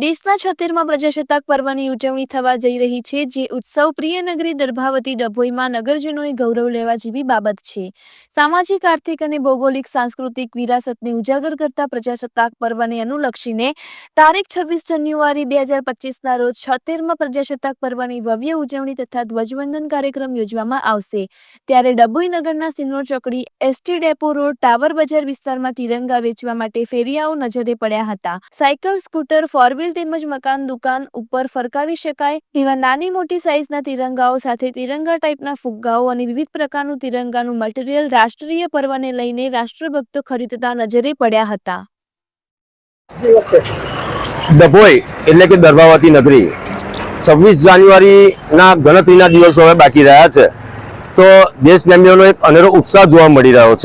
દેશના 76મા પ્રજાસત્તાક પર્વની ઉજવણી થવા જઈ રહી છે, જે ઉત્સવ પ્રિય નગરી દર્ભાવતી ડભોઈમાં નગરજનોએ ગૌરવ લેવા જેવી બાબત છે। સામાજિક, આર્થિક અને ભૌગોલિક સાંસ્કૃતિક વિરાસતને ઉજાગર કરતા પ્રજાસત્તાક પર્વને અનુલક્ષીને તારીખ 26 જાન્યુઆરી 2025ના રોજ 76મા પ્રજાસત્તાક પર્વની ભવ્ય ઉજવણી તથા ધ્વજવંદન કાર્યક્રમ યોજવામાં આવશે। ત્યારે ડભોઈ નગરના સિનોર ચોકડી, એસટી ડેપો રોડ, ટાવર બજાર વિસ્તારમાં તિરંગા વેચવા માટે ફેરિયાઓ નજરે પડ્યા હતા। સાયકલ, સ્કૂટર, ફોર વ્હીલ તેમજ મકાન, દુકાન ઉપર ફરકાવી શકાય એવા નાની મોટી સાઈઝના તિરંગાઓ સાથે તિરંગા ટાઈપના ફુગ્ગાઓ અને વિવિધ પ્રકારનું તિરંગાનું મટીરિયલ રાષ્ટ્રીય પર્વને લઈને રાષ્ટ્રભક્તો ખરીદતા નજરે પડ્યા હતા। ડભોઈ એટલે કે દર્ભાવતી નગરી 26 જાન્યુઆરીના ગણતરીના દિવસો હવે બાકી રહ્યા છે, તો દેશપ્રેમીઓનો એક અનેરો ઉત્સાહ જોવા મળી રહ્યો છે।